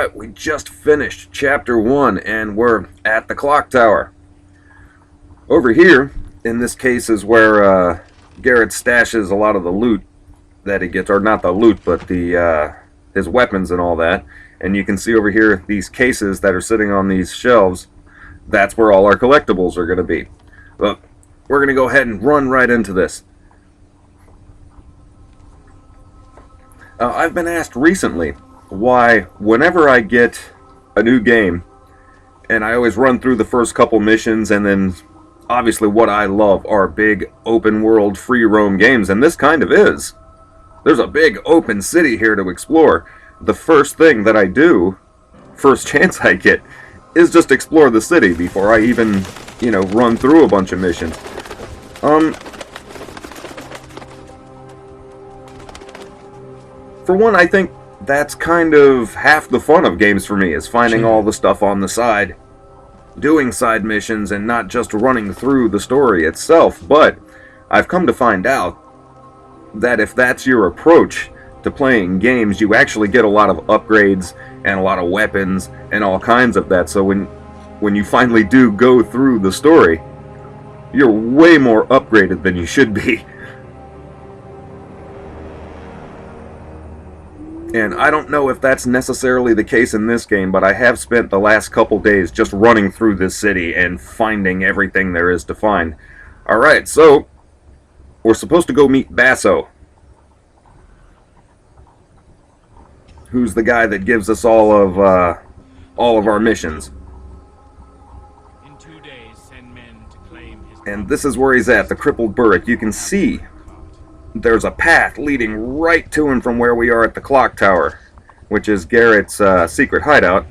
Alright, we just finished Chapter 1, and we're at the clock tower. Over here, in this case, is where Garrett stashes a lot of the loot that he gets, or not the loot, but the his weapons and all that. And you can see over here, these cases that are sitting on these shelves, that's where all our collectibles are going to be. But we're going to go ahead and run right into this. I've been asked recently why whenever I get a new game, and I always run through the first couple missions, and then obviously what I love are big open world free roam games, and this kind of is. There's a big open city here to explore. The first thing that I do, first chance I get, is just explore the city before I even, run through a bunch of missions. For one, I think that's kind of half the fun of games for me, is finding all the stuff on the side, doing side missions, and not just running through the story itself. But I've come to find out that if that's your approach to playing games, you actually get a lot of upgrades and a lot of weapons and all kinds of that. So when you finally do go through the story, you're way more upgraded than you should be. And I don't know if that's necessarily the case in this game, but I have spent the last couple days just running through this city and finding everything there is to find. Alright, so we're supposed to go meet Basso, who's the guy that gives us all of our missions. In 2 days, send men to claim his and this is where he's at, the crippled Burrick. You can see there's a path leading right to him from where we are at the clock tower, which is Garrett's secret hideout.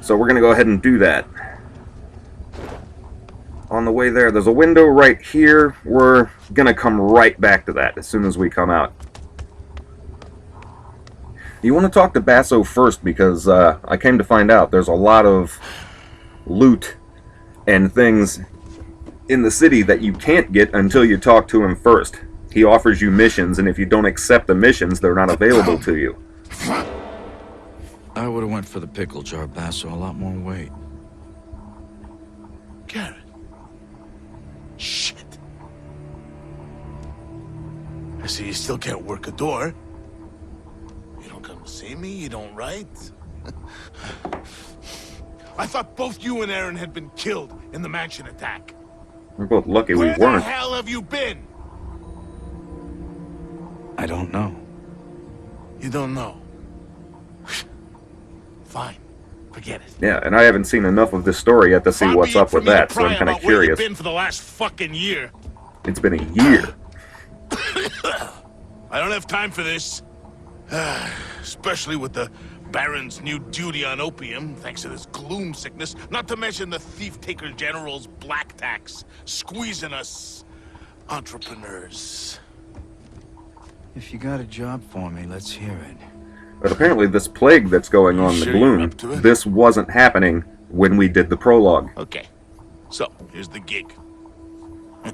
So we're going to go ahead and do that. On the way there's a window right here. We're going to come right back to that as soon as we come out. You want to talk to Basso first, because I came to find out there's a lot of loot and things in the city that you can't get until you talk to him first. He offers you missions, and if you don't accept the missions, they're not available to you. I would have went for the pickle jar, Basso. A lot more weight. Garrett. Shit. I see you still can't work a door. You don't come to see me, you don't write. I thought both you and Aaron had been killed in the mansion attack. We're both lucky we Where the weren't. hell have you been? I don't know. You don't know. Fine. Forget it. Yeah, and I haven't seen enough of this story yet to see what's up with that, so I'm kind of curious. Where you've been for the last fucking year. It's been a year. I don't have time for this. Especially with the Baron's new duty on opium, thanks to this gloom sickness, not to mention the Thief-Taker General's black tax, squeezing us entrepreneurs. If you got a job for me, let's hear it. But apparently this plague that's going on, the gloom, this wasn't happening when we did the prologue. Okay, so here's the gig.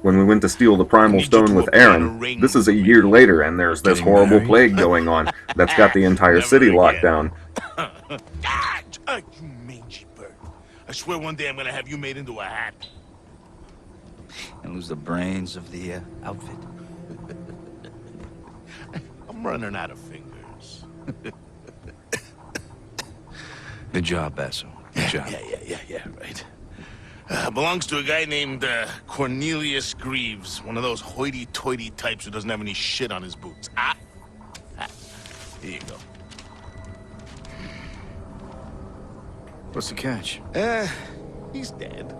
When we went to steal the primal stone with Aaron, this is a year later, and there's this horrible plague going on that's got the entire city locked down. You mangy bird. I swear one day I'm gonna have you made into a hat. And lose the brains of the outfit. I'm running out of fingers. Good job, Basso. Good job. Yeah, right. Belongs to a guy named Cornelius Greaves, one of those hoity-toity types who doesn't have any shit on his boots. Here you go. What's the catch? He's dead.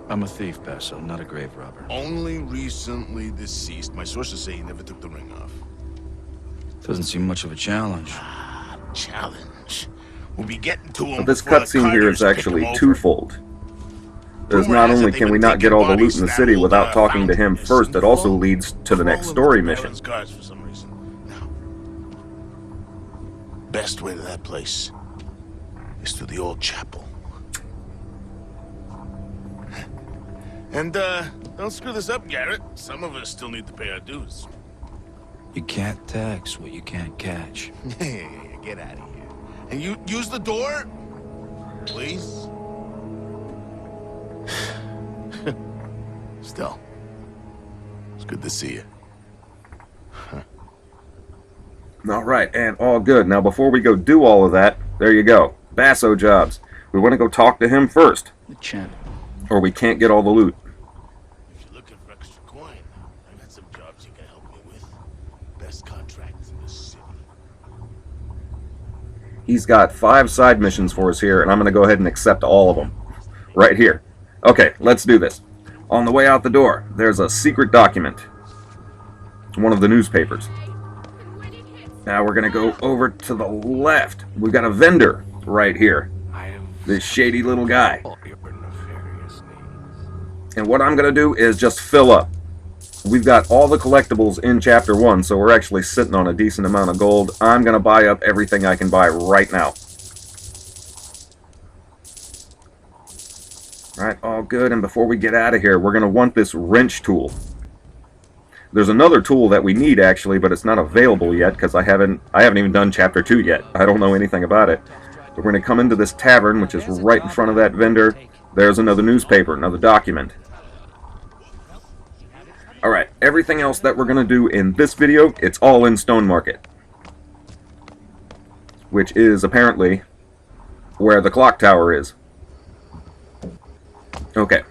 I'm a thief, Basso, not a grave robber. Only recently deceased. My sources say he never took the ring off. Doesn't seem much of a challenge. Challenge. We'll be getting to him. But this cutscene here is actually twofold. Because not only can we not get all the loot in the city without talking to him first, it also leads to the next story mission. For some reason. Now, best way to that place is through the old chapel. And don't screw this up, Garrett. Some of us still need to pay our dues. You can't tax what you can't catch. Get out of here. And you use the door? Please? Still, it's good to see you. All right, and all good. Now, before we go do all of that, there you go. Basso jobs. We want to go talk to him first, The champ. or we can't get all the loot. If you're looking for extra coin, I got some jobs you can help me with. Best contracts in the city. He's got 5 side missions for us here, and I'm going to go ahead and accept all of them. Right here. Okay, let's do this. On the way out the door, there's a secret document. One of the newspapers. Now we're going to go over to the left. We've got a vendor right here. This shady little guy. And what I'm going to do is just fill up. We've got all the collectibles in Chapter 1, so we're actually sitting on a decent amount of gold. I'm going to buy up everything I can buy right now. Alright, all good. And before we get out of here, we're going to want this wrench tool. There's another tool that we need, actually, but it's not available yet because I haven't even done Chapter 2 yet. I don't know anything about it. But we're going to come into this tavern, which is right in front of that vendor. There's another newspaper, another document. Alright, everything else that we're going to do in this video, it's all in Stone Market. Which is apparently where the clock tower is. Okay.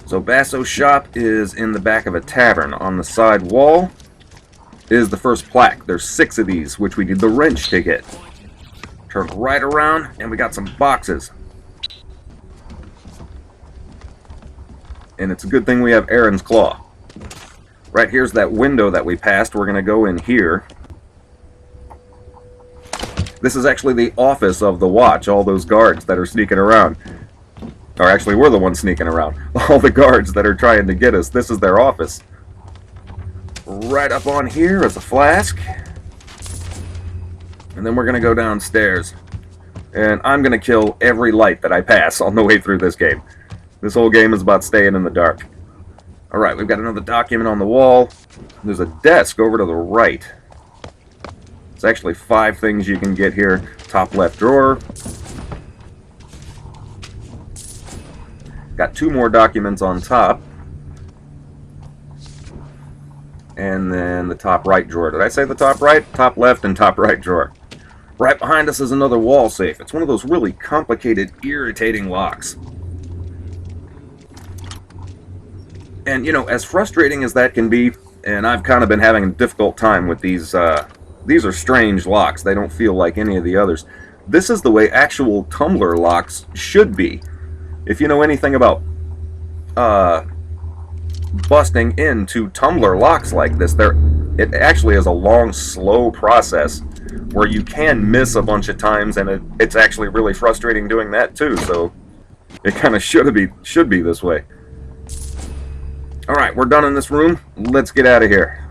So Basso's shop is in the back of a tavern. On the side wall is the first plaque. There's 6 of these, which we need the wrench to get. Turn right around, and we got some boxes. And it's a good thing we have Aaron's Claw. Right here's that window that we passed. We're going to go in here. This is actually the office of the watch, all those guards that are sneaking around. Or actually, we're the ones sneaking around. All the guards that are trying to get us, this is their office. Right up on here is a flask. And then we're going to go downstairs. And I'm going to kill every light that I pass on the way through this game. This whole game is about staying in the dark. Alright, we've got another document on the wall. There's a desk over to the right. There's actually 5 things you can get here. Top left drawer. Got 2 more documents on top. And then the top right drawer. Did I say the top right? Top left and top right drawer. Right behind us is another wall safe. It's one of those really complicated, irritating locks. And, you know, as frustrating as that can be, and I've kind of been having a difficult time with these are strange locks. They don't feel like any of the others. This is the way actual tumbler locks should be. If you know anything about busting into tumbler locks like this, it actually is a long, slow process where you can miss a bunch of times, and it's actually really frustrating doing that too. So it kind of should be this way. All right, we're done in this room. Let's get out of here.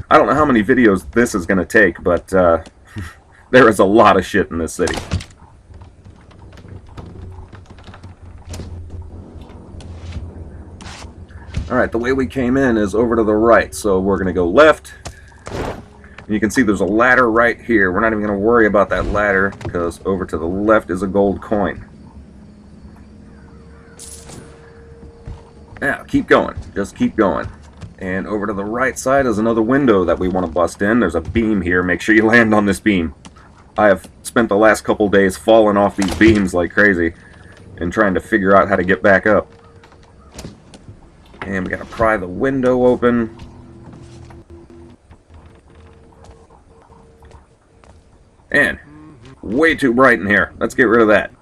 I don't know how many videos this is going to take, but there is a lot of shit in this city. Alright, the way we came in is over to the right, so we're going to go left. And you can see there's a ladder right here. We're not even going to worry about that ladder, because over to the left is a gold coin. Now, keep going. Just keep going. And over to the right side is another window that we want to bust in. There's a beam here. Make sure you land on this beam. I have spent the last couple days falling off these beams like crazy and trying to figure out how to get back up. And we gotta pry the window open. And way too bright in here. Let's get rid of that.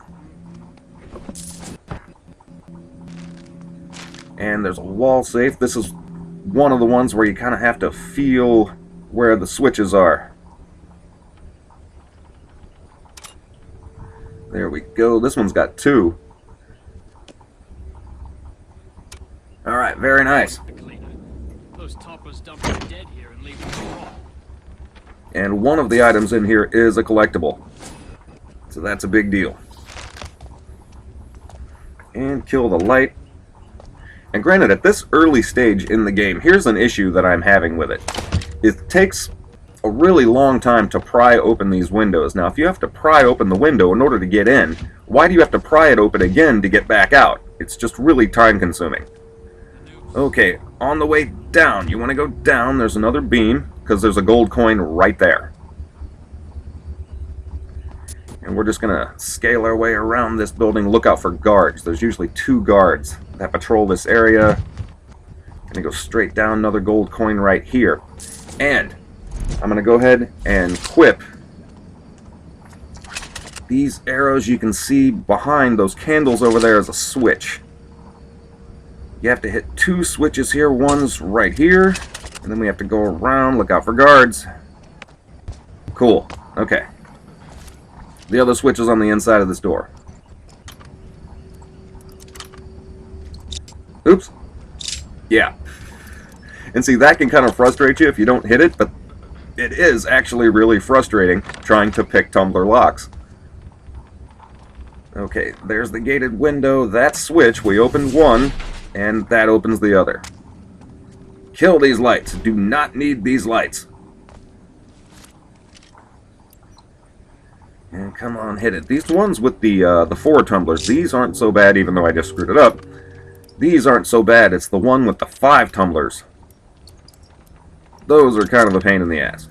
And there's a wall safe. This is one of the ones where you kind of have to feel where the switches are. There we go. This one's got 2. Alright, very nice. Those toppers dump their dead here and leave them raw. And one of the items in here is a collectible. So that's a big deal. And kill the light. And granted, at this early stage in the game, here's an issue that I'm having with it. It takes a really long time to pry open these windows. Now, if you have to pry open the window in order to get in, why do you have to pry it open again to get back out? It's just really time-consuming. Okay, on the way down, you want to go down. There's another beam, because there's a gold coin right there. And we're just going to scale our way around this building. Look out for guards. There's usually 2 guards that patrol this area. Going to go straight down, another gold coin right here. And I'm going to go ahead and equip these arrows. You can see behind those candles over there is a switch. You have to hit 2 switches here. One's right here. And then we have to go around. Look out for guards. Cool. Okay. The other switch is on the inside of this door. Oops. Yeah. And see, that can kind of frustrate you if you don't hit it, but it is actually really frustrating trying to pick tumbler locks. Okay, there's the gated window. That switch, we opened one, and that opens the other. Kill these lights. Do not need these lights. And come on, hit it. These ones with the 4 tumblers, these aren't so bad, even though I just screwed it up. These aren't so bad. It's the one with the 5 tumblers. Those are kind of a pain in the ass.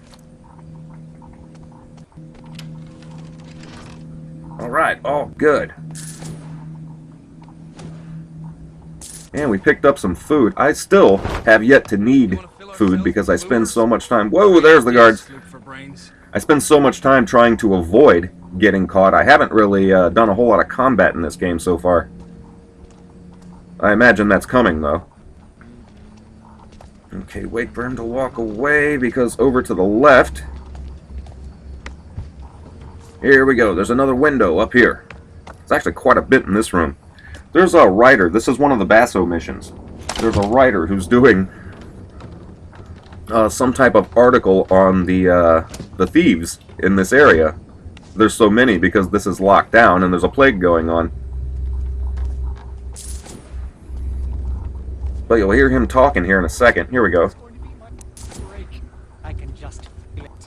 Alright, all good. And we picked up some food. I still have yet to need food because I spend so much time... Whoa, there's the guards. I spend so much time trying to avoid getting caught. I haven't really done a whole lot of combat in this game so far. I imagine that's coming, though. Okay, wait for him to walk away, because over to the left... Here we go. There's another window up here. There's actually quite a bit in this room. There's a writer. This is one of the Basso missions. There's a writer who's doing some type of article on the thieves in this area. There's so many because this is locked down and there's a plague going on. But you'll hear him talking here in a second. Here we go.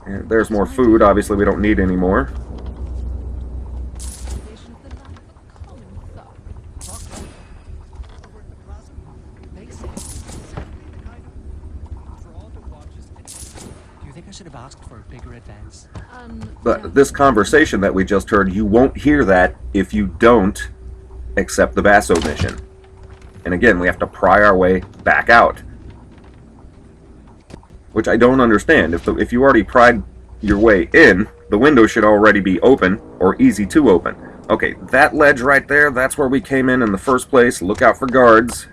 And there's more food. Obviously, we don't need any more. But this conversation that we just heard, you won't hear that if you don't accept the Basso mission. And again, we have to pry our way back out. Which I don't understand. If you already pried your way in, the window should already be open or easy to open. Okay, that ledge right there, that's where we came in the first place. Look out for guards.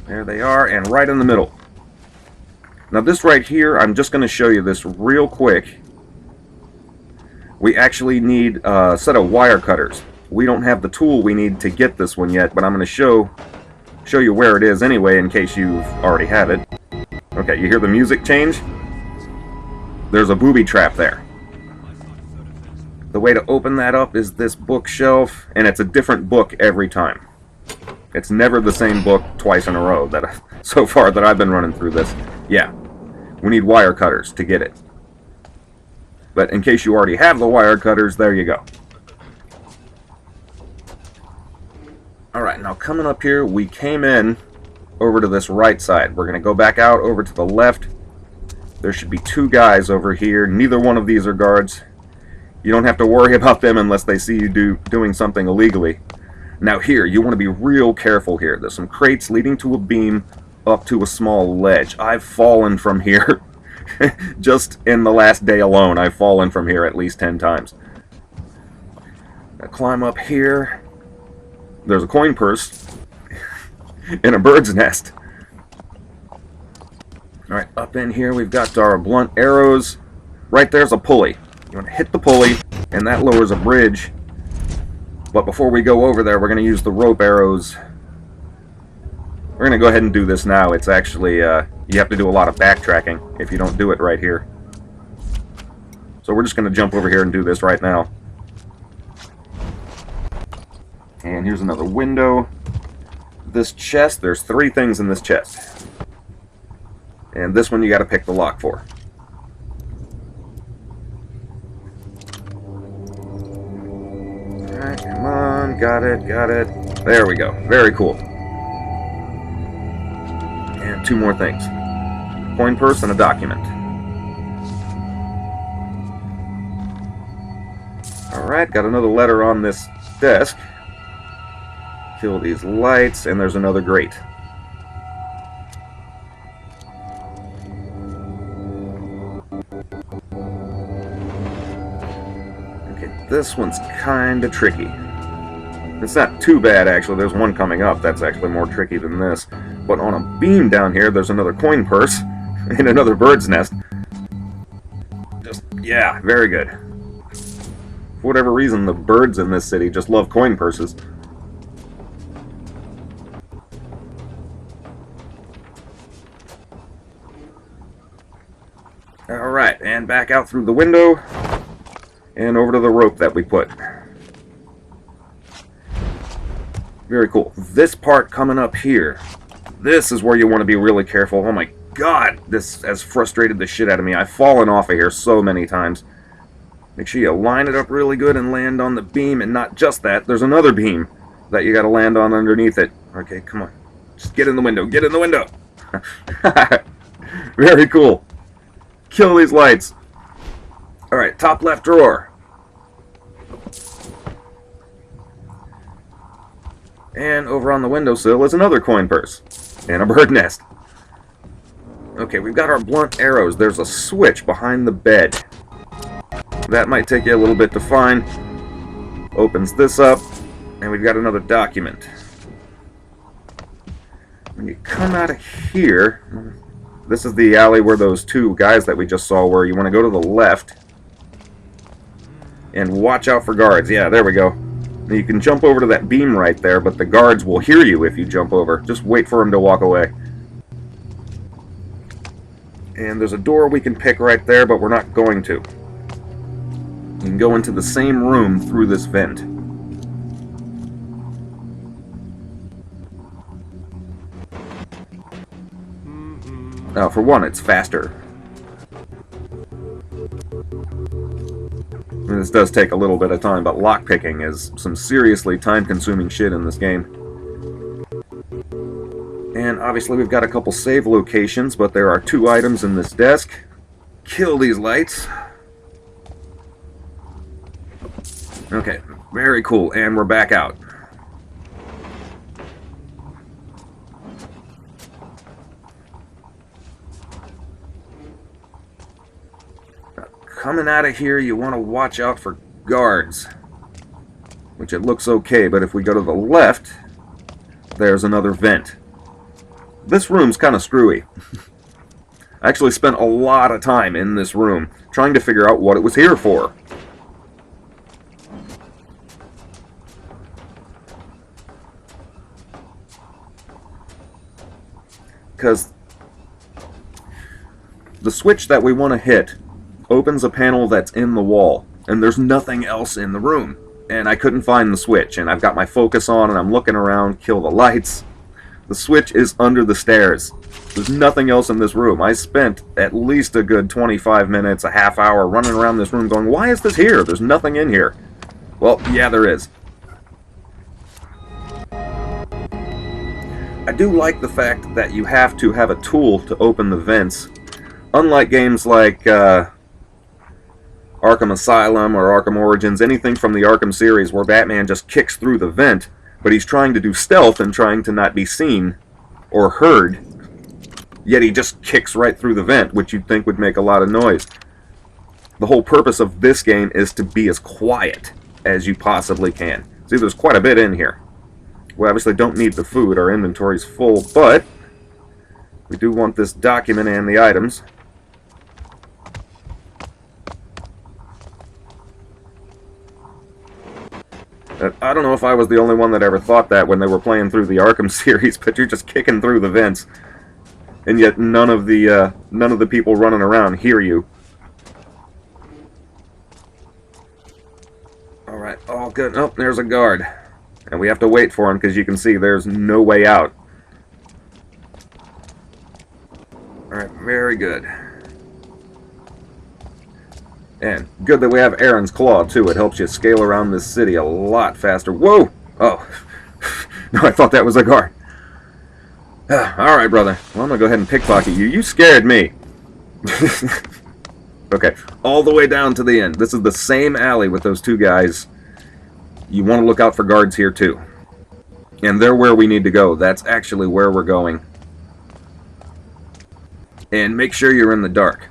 There they are, and right in the middle. Now this right here, I'm just going to show you this real quick. We actually need a set of wire cutters. We don't have the tool we need to get this one yet, but I'm going to show you where it is anyway in case you already have it. Okay, you hear the music change? There's a booby trap there. The way to open that up is this bookshelf, and it's a different book every time. It's never the same book twice in a row so far that I've been running through this. Yeah, we need wire cutters to get it. But in case you already have the wire cutters, there you go. Alright, now coming up here, we came in over to this right side. We're going to go back out over to the left. There should be 2 guys over here. Neither one of these are guards. You don't have to worry about them unless they see you doing something illegally. Now here, you want to be real careful here. There's some crates leading to a beam up to a small ledge. I've fallen from here. Just in the last day alone, I've fallen from here at least 10 times. Now climb up here. There's a coin purse in a bird's nest. Alright, up in here we've got our blunt arrows. Right there's a pulley. You want to hit the pulley, and that lowers a bridge. But before we go over there, we're going to use the rope arrows. We're going to go ahead and do this now. It's actually, you have to do a lot of backtracking if you don't do it right here. So we're just going to jump over here and do this right now. And here's another window. This chest, there's 3 things in this chest. And this one you got to pick the lock for. got it, got it. There we go. Very cool. And 2 more things. Coin purse and a document. Alright, got another letter on this desk. Kill these lights, and there's another grate. Okay, this one's kinda tricky. It's not too bad, actually. There's one coming up that's actually more tricky than this. But on a beam down here, there's another coin purse and another bird's nest. Just, yeah, very good. For whatever reason, the birds in this city just love coin purses. Alright, and back out through the window, and over to the rope that we put. Very cool. This part coming up here, this is where you want to be really careful. Oh my god, this has frustrated the shit out of me. I've fallen off of here so many times. Make sure you line it up really good and land on the beam, and not just that, there's another beam that you gotta land on underneath it. Okay, come on. Just get in the window, get in the window! Very cool. Kill these lights. Alright, top left drawer. And over on the windowsill is another coin purse. And a bird nest. Okay, we've got our blunt arrows. There's a switch behind the bed. That might take you a little bit to find. Opens this up, and we've got another document. When you come out of here, this is the alley where those 2 guys that we just saw were. You want to go to the left and watch out for guards. Yeah, there we go. Now you can jump over to that beam right there, but the guards will hear you if you jump over. Just wait for them to walk away. And there's a door we can pick right there, but we're not going to. You can go into the same room through this vent. Now, for one, it's faster. And this does take a little bit of time, but lockpicking is some seriously time-consuming shit in this game. And obviously we've got a couple save locations, but there are 2 items in this desk. Kill these lights. Okay, very cool, and we're back out. Now, coming out of here, you want to watch out for guards. Which it looks okay, but if we go to the left, there's another vent. This room's kind of screwy. I actually spent a lot of time in this room trying to figure out what it was here for. Because the switch that we want to hit opens a panel that's in the wall, and there's nothing else in the room. And I couldn't find the switch, and I've got my focus on, and I'm looking around, kill the lights. The switch is under the stairs. There's nothing else in this room. I spent at least a good 25 minutes, a half hour, running around this room going, why is this here? There's nothing in here. Well, yeah, there is. I do like the fact that you have to have a tool to open the vents. Unlike games like Arkham Asylum or Arkham Origins, anything from the Arkham series where Batman just kicks through the vent, but he's trying to do stealth and trying to not be seen or heard, yet he just kicks right through the vent, which you'd think would make a lot of noise. The whole purpose of this game is to be as quiet as you possibly can. See, there's quite a bit in here. We obviously don't need the food, our inventory's full, but we do want this document and the items. I don't know if I was the only one that ever thought that when they were playing through the Arkham series, but you're just kicking through the vents, and yet none of the people running around hear you. Alright, all good. Oh, there's a guard. And we have to wait for him because you can see there's no way out. Alright, very good. And good that we have Aaron's Claw, too. It helps you scale around this city a lot faster. Whoa! Oh. No, I thought that was a guard. Alright, brother. Well, I'm gonna go ahead and pickpocket you. You scared me. Okay, all the way down to the end. This is the same alley with those two guys. You want to look out for guards here, too. And they're where we need to go. That's actually where we're going. And make sure you're in the dark.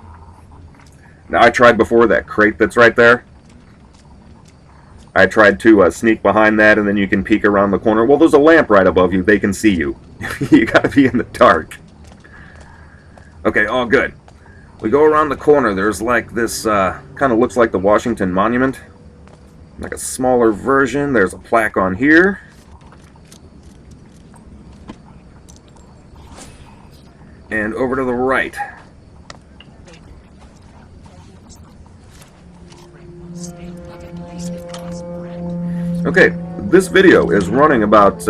Now, I tried before that crate that's right there. I tried to sneak behind that, and then you can peek around the corner. Well, there's a lamp right above you. They can see you. You gotta be in the dark. Okay, all good. We go around the corner. There's like this, kind of looks like the Washington Monument. Like a smaller version. There's a plaque on here. And over to the right. Okay, this video is running about,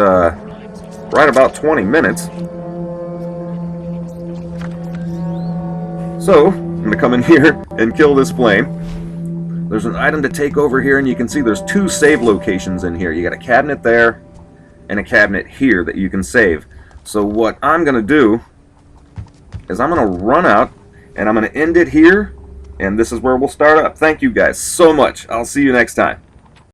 right about 20 minutes. So, I'm going to come in here and kill this flame. There's an item to take over here, and you can see there's 2 save locations in here. You got a cabinet there, and a cabinet here that you can save. So what I'm going to do is I'm going to run out, and I'm going to end it here, and this is where we'll start up. Thank you guys so much. I'll see you next time.